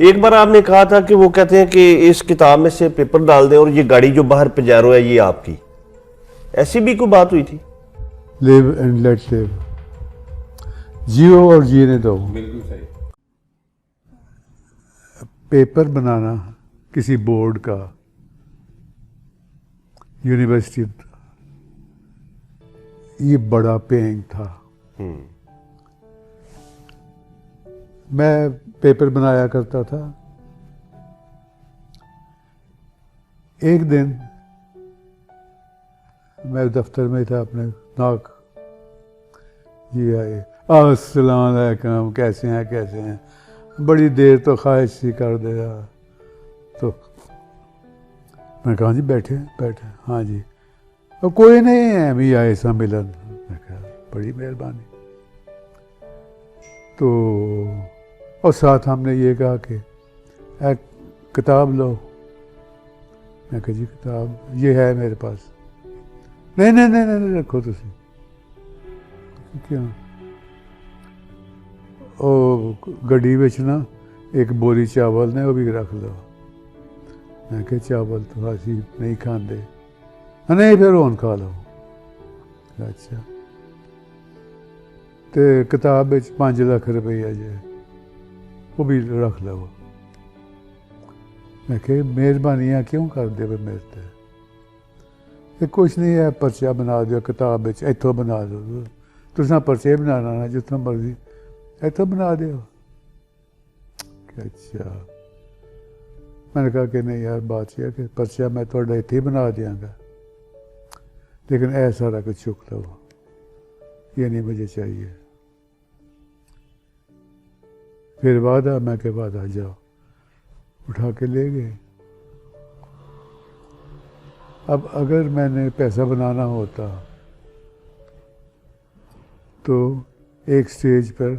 एक बार आपने कहा था कि वो कहते हैं कि इस किताब में से पेपर डाल दें और ये गाड़ी जो बाहर पजारो है ये आपकी, ऐसी भी कोई बात हुई थी? लिव एंड लेट लिव, जियो और जीने दो। बिल्कुल सही। पेपर बनाना किसी बोर्ड का, यूनिवर्सिटी, ये बड़ा पेइंग था। मैं पेपर बनाया करता था। एक दिन मैं दफ्तर में था, अपने नाक जी आए, अस्सलाम वालेकुम, कैसे हैं। बड़ी देर तो ख्वाहिश सी कर दिया। तो मैं कहा जी बैठे, हाँ जी, और कोई नहीं है, अभी आए सा मिलन। मैं कहा बड़ी मेहरबानी। तो और साथ हमने ये कहा कि एक किताब लो। मैं कहा जी किताब ये है मेरे पास। नहीं रखो तुसी। क्यों? ओ गड्डी विच ना एक बोरी चावल ने, वो भी रख लो। मैं कहा चावल तो असी नहीं खाते। नहीं फिर हुण खा लो। अच्छा, तो किताब 5 लाख रुपया जे, वो भी रख लो। मैं कहा मेहरबानियाँ क्यों कर दे मेरे ते? कुछ नहीं है, पर्चा बना दो किताब इतों बना दो। तुसा पर्चे बनाना ना जितों मर्जी इतों बना दो। अच्छा, मैंने कहा कि नहीं यार, बात यह कि पर्चा मैं थोड़ा इतने ही बना देंगा, लेकिन ऐसा सारा कुछ चुक लो, ये नहीं मुझे चाहिए। फिर वादा, मैं के वादा, जाओ। उठा के ले गए। अब अगर मैंने पैसा बनाना होता तो एक स्टेज पर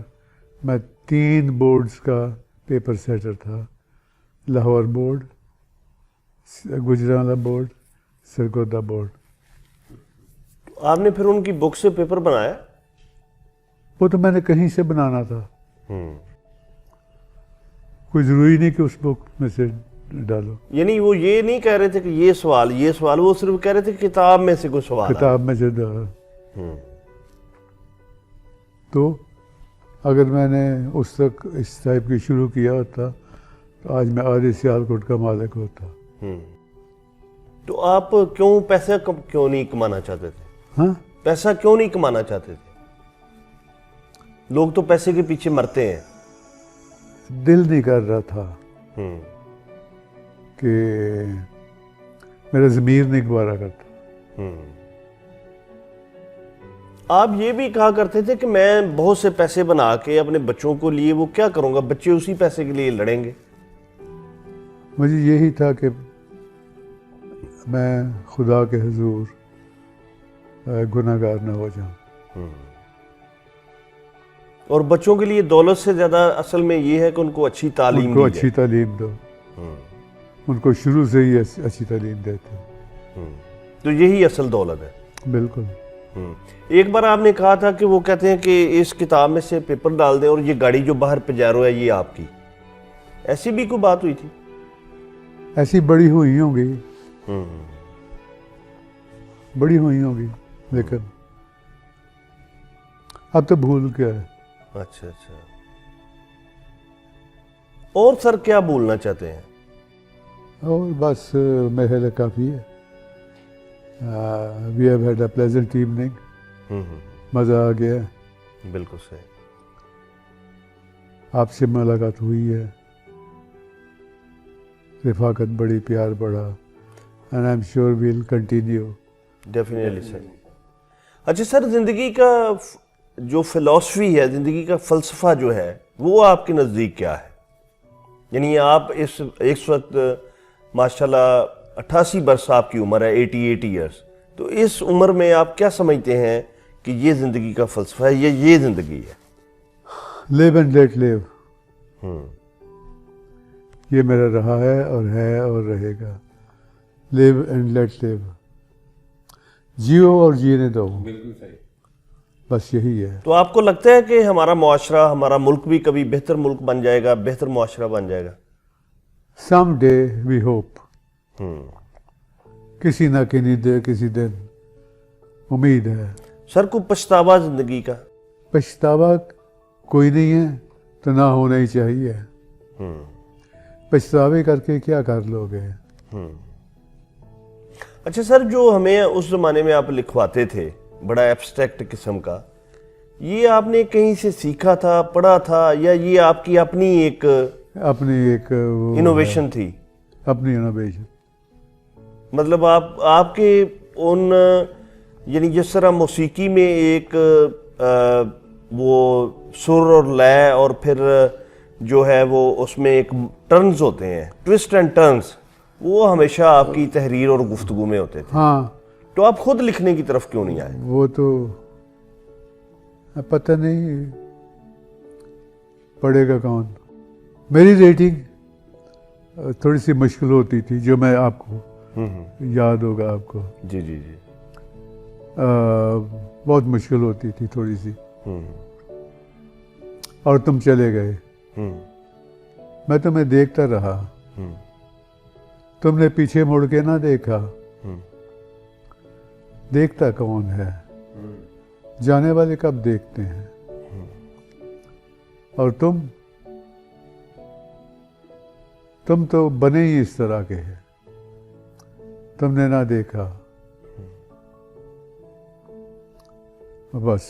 मैं 3 बोर्ड्स का पेपर सेटर था, Lahore board, Gujranwala board, Sargodha board. आपने फिर उनकी बुक से पेपर बनाया? वो तो मैंने कहीं से बनाना था, कोई ज़रूरी नहीं कि उस बुक में से डालो। यानी वो ये नहीं कह रहे थे कि ये सवाल, वो सिर्फ कह रहे थे कि किताब में से कोई सवाल, किताब में से डालो। तो अगर मैंने उस तक इस टाइप की शुरू किया होता तो आज मैं आधे सियालकोट का मालिक होता। तो आप क्यों पैसा क्यों नहीं कमाना चाहते थे? हाँ, पैसा क्यों नहीं कमाना चाहते थे? लोग तो पैसे के पीछे मरते हैं। दिल नहीं कर रहा था कि मेरा ज़मीर नहीं गवारा करता। आप ये भी कहा करते थे कि मैं बहुत से पैसे बना के अपने बच्चों को लिए वो क्या करूंगा, बच्चे उसी पैसे के लिए लड़ेंगे। मुझे यही था कि मैं खुदा के हुजूर गुनाहगार न हो जाऊं। और बच्चों के लिए दौलत से ज्यादा असल में ये है कि उनको अच्छी तालीम, उनको अच्छी तालीम दो। उनको शुरू से ही अच्छी तालीम देते। तो यही असल दौलत है। बिल्कुल। एक बार आपने कहा था कि वो कहते हैं कि इस किताब में से पेपर डाल दें और ये गाड़ी जो बाहर पजारो है ये आपकी, ऐसी भी कोई बात हुई थी? ऐसी बड़ी हुई होंगी, बड़ी हुई होंगी, लेकिन अब तो भूल गया है। अच्छा। और सर क्या बोलना चाहते हैं? और बस मेरे लिए काफ़ी है। We have had a pleasant evening. मज़ा आ गया। बिल्कुल सही। आपसे मुलाकात हुई है, रिफाकत बड़ी, प्यार बड़ा, and I am sure we'll continue. Definitely sir. अच्छा सर, ज़िंदगी का जो फिलॉसफी है, ज़िंदगी का फ़लसफ़ा जो है, वो आपके नज़दीक क्या है? यानी आप इस वक्त माशाल्लाह 88 वर्ष आपकी उम्र है, 88 ईयर्स, तो इस उम्र में आप क्या समझते हैं कि ये ज़िंदगी का फ़लसफ़ा है, ये ज़िंदगी है? लिव एंड लेट लिव, ये मेरा रहा है और रहेगा। लिव एंड लेट लिव, जियो और जीने दो। बिल्कुल सही। बस यही है। तो आपको लगता है कि हमारा मुआशरा, हमारा मुल्क भी कभी बेहतर मुल्क बन जाएगा, बेहतर मुआशरा बन जाएगा? सम डे वी होप, किसी न किसी दिन उम्मीद है। सर, को पछतावा जिंदगी का? पछतावा कोई नहीं है तो ना होना ही चाहिए। पछतावे करके क्या कर लोगे। अच्छा सर, जो हमें उस जमाने में आप लिखवाते थे, बड़ा एब्स्ट्रैक्ट किस्म का, ये आपने कहीं से सीखा था, पढ़ा था, या ये आपकी अपनी एक इनोवेशन थी? अपनी इनोवेशन। मतलब आपके उन, यानी जिस तरह मौसीकी में एक वो सुर और लय और फिर जो है वो उसमें एक टर्न्स होते हैं, ट्विस्ट एंड टर्न्स, वो हमेशा आपकी तहरीर और गुफ्तगू में होते थे। हाँ। तो आप खुद लिखने की तरफ क्यों नहीं आए? वो तो पता नहीं, पढ़ेगा कौन। मेरी रेटिंग थोड़ी सी मुश्किल होती थी, जो मैं आपको याद होगा आपको। जी जी जी। बहुत मुश्किल होती थी थोड़ी सी। और तुम चले गए, मैं तुम्हें देखता रहा, तुमने पीछे मुड़ के ना देखा। देखता कौन है, जाने वाले कब देखते हैं। और तुम तो बने ही इस तरह के हैं, तुमने ना देखा। बस।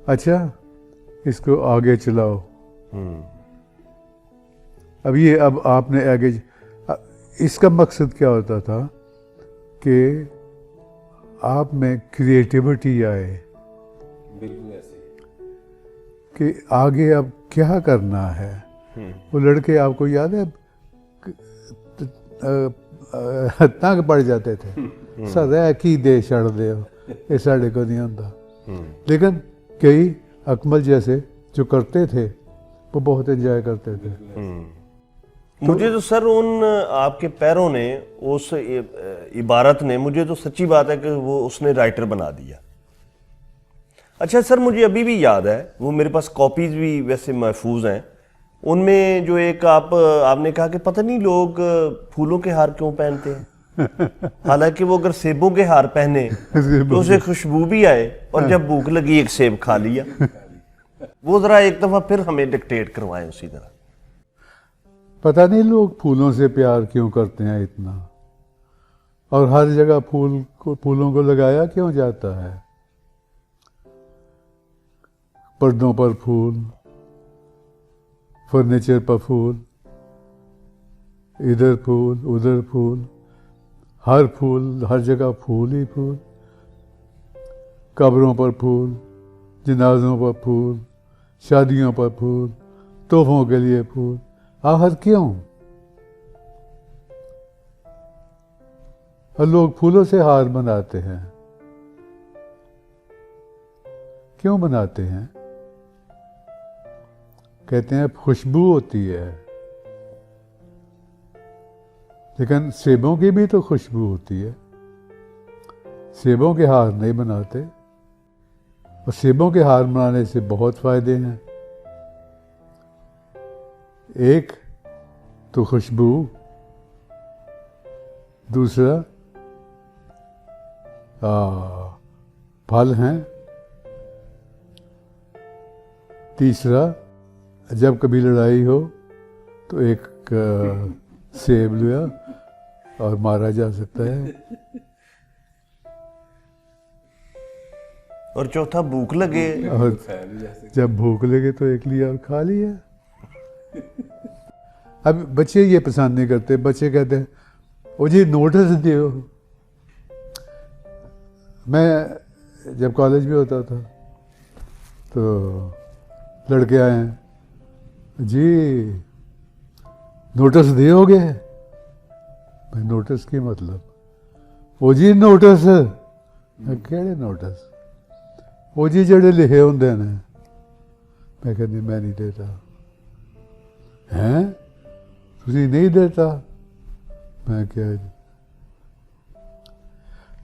अच्छा, इसको आगे चलाओ। अब आपने आगे, इसका मकसद क्या होता था कि आप में क्रिएटिविटी आए, बिल्कुल ऐसे कि आगे अब क्या करना है। वो लड़के आपको याद है तंग पड़ जाते थे, सर की दे छड़ दे, ये साढ़े को नहीं होता। लेकिन कई अकमल जैसे जो करते थे वो बहुत एंजॉय करते थे। मुझे तो सर उन आपके पैरों ने, उस इबारत ने, मुझे तो सच्ची बात है कि वो उसने राइटर बना दिया। अच्छा सर, मुझे अभी भी याद है, वो मेरे पास कॉपीज भी वैसे महफूज हैं, उनमें जो एक आपने कहा कि पता नहीं लोग फूलों के हार क्यों पहनते हैं, हालांकि वो अगर सेबों के हार पहने तो उसे खुशबू भी आए, और जब भूख लगी एक सेब खा लिया। वो जरा एक दफा फिर हमें डिक्टेट करवाएं उसी तरह। पता नहीं लोग फूलों से प्यार क्यों करते हैं इतना, और हर जगह फूलों को लगाया क्यों जाता है। पर्दों पर फूल, फर्नीचर पर फूल, इधर फूल उधर फूल, हर जगह फूल ही फूल। कब्रों पर फूल, जनाजों पर फूल, शादियों पर फूल, तोहफों के लिए फूल। आखिर क्यों? और लोग फूलों से हार बनाते हैं, क्यों बनाते हैं? कहते हैं खुशबू होती है, लेकिन सेबों की भी तो खुशबू होती है। सेबों के हार नहीं बनाते, और सेबों के हार बनाने से बहुत फायदे हैं। एक तो खुशबू, दूसरा फल हैं, तीसरा जब कभी लड़ाई हो तो एक सेब लिया और मारा जा सकता है। और चौथा भूख लगे, और जब भूख लगे तो एक लिया और खा लिया। अब बच्चे ये पसंद नहीं करते, बच्चे कहते हैं वो जी नोटिस दियो। मैं जब कॉलेज में होता था तो लड़के आए हैं, जी नोटिस दियोगे? मैं नोटिस की मतलब, वो जी नोटिस, केड़े नोटिस? वो जी जेड़े लिखे होंगे ने। मैं कहती मैं नहीं देता। हैं तुसी नहीं देता? मैं क्या,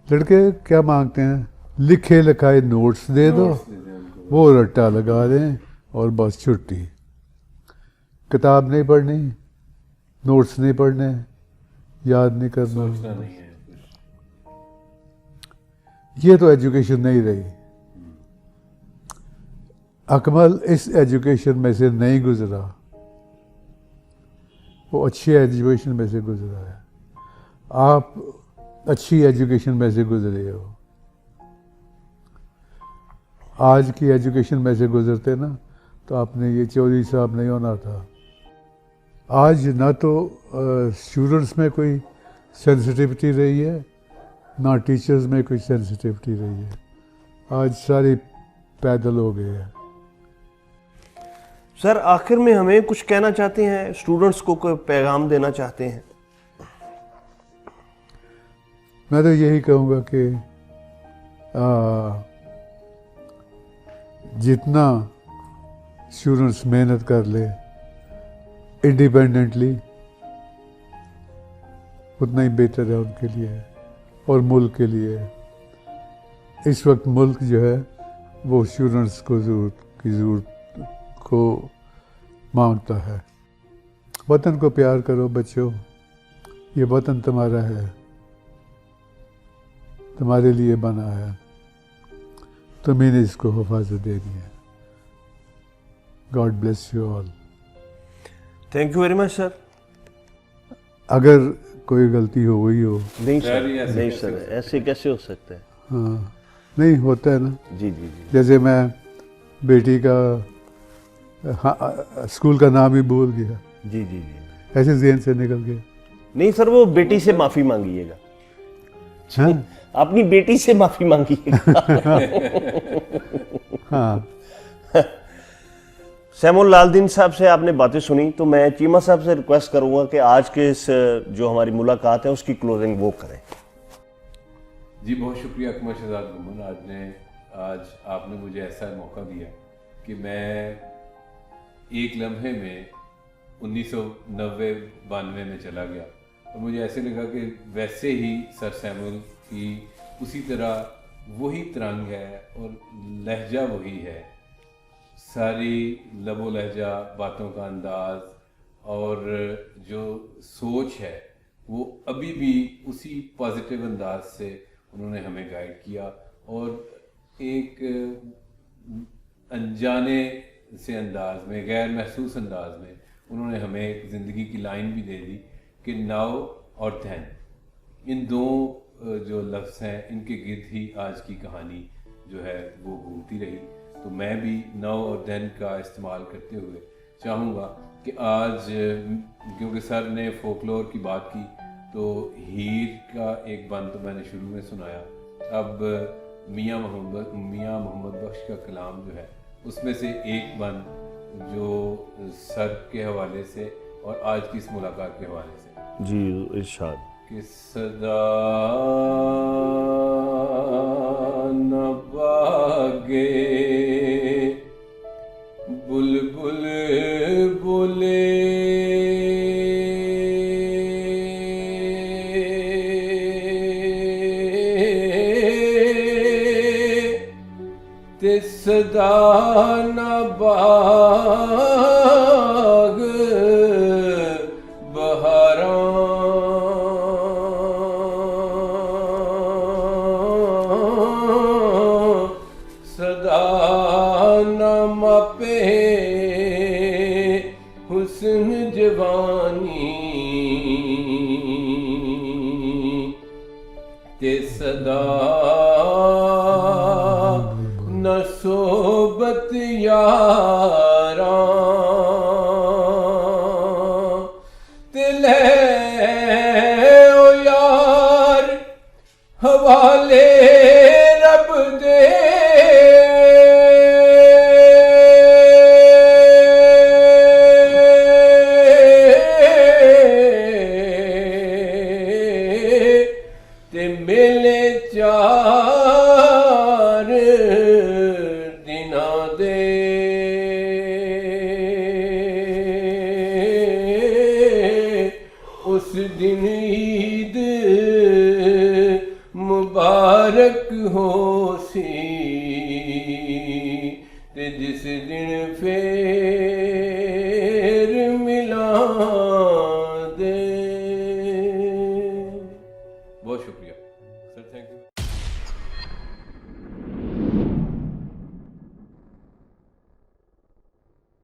लड़के क्या मांगते हैं? लिखे लिखाए नोट्स दे दो, वो रट्टा लगा दें और बस छुट्टी। किताब नहीं पढ़नी, नोट्स नहीं पढ़ने, याद नहीं करना, सोचना नहीं है कुछ। ये तो एजुकेशन नहीं रही। अकमल इस एजुकेशन में से नहीं गुजरा, वो अच्छी एजुकेशन में से गुजरा है। आप अच्छी एजुकेशन में से गुजरे हो। आज की एजुकेशन में से गुजरते ना तो आपने ये चौधरी साहब नहीं होना था। आज ना तो स्टूडेंट्स में कोई सेंसिटिविटी रही है, ना टीचर्स में कोई सेंसिटिविटी रही है। आज सारे पैदल हो गए हैं। सर आखिर में हमें कुछ कहना चाहते हैं, स्टूडेंट्स को कोई पैगाम देना चाहते हैं? मैं तो यही कहूँगा कि जितना स्टूडेंट्स मेहनत कर ले इंडिपेंडेंटली, उतना ही बेहतर है उनके लिए और मुल्क के लिए। इस वक्त मुल्क जो है वो स्टूडेंट्स को ज़रूरत को मांगता है। वतन को प्यार करो बच्चों, ये वतन तुम्हारा है, तुम्हारे लिए बना है, तुम्हें ने इसको हिफाजत देनी है। God bless you all. Thank you very much sir. अगर कोई गलती हो गई हो, नहीं सर, सर, ये ऐसे नहीं कैसे सर, हो सकता ऐसे कैसे हो सकता है? हाँ नहीं होता है ना। जी जी जी। जैसे मैं बेटी का स्कूल का नाम ही भूल गया, जी जी जी। ऐसे ज़हन से निकल गया। नहीं सर, वो बेटी से माफी मांगिएगा, हाँ अपनी बेटी से माफी मांगिएगा। हाँ। सैमुअल लालदीन साहब से आपने बातें सुनी, तो मैं चीमा साहब से रिक्वेस्ट करूंगा कि आज के इस जो हमारी मुलाकात है उसकी क्लोजिंग वो करें। जी बहुत शुक्रिया अकमल शहजाद गुमन, आज आपने मुझे ऐसा मौका दिया कि मैं एक लम्हे में 1990-92 में चला गया और मुझे ऐसे लगा कि वैसे ही सर सैमुअल की उसी तरह वही तरंग है और लहजा वही है, सारी लबो लहजा, बातों का अंदाज और जो सोच है वो अभी भी उसी पॉजिटिव अंदाज से उन्होंने हमें गाइड किया और एक अनजाने से अंदाज में, गैर महसूस अंदाज में उन्होंने हमें एक ज़िंदगी की लाइन भी दे दी कि नाउ और धैन, इन दो जो लफ्ज़ हैं इनके गिर्द ही आज की कहानी जो है वो घूमती रही। तो मैं भी नाउ और धैन का इस्तेमाल करते हुए चाहूँगा कि आज, क्योंकि सर ने फोकलोर की बात की, तो हीर का एक बंद तो मैंने शुरू में सुनाया, अब मियाँ मोहम्मद बख्श का कलाम जो है उसमें से एक बंद जो सर के हवाले से और आज की इस मुलाकात के हवाले से। जी इरशाद। कि सदा न बागे बुलबुल बोले, ते सदा न बाग बहारां सदा न मापे हुस्न जवानी, ते सदा न सोबत यारां, ते ले ओ यार हवाले रब दे, ते मेले चार दिना दे, उस दिन ईद मुबारक हो। शुक्रिया सर, थैंक यू।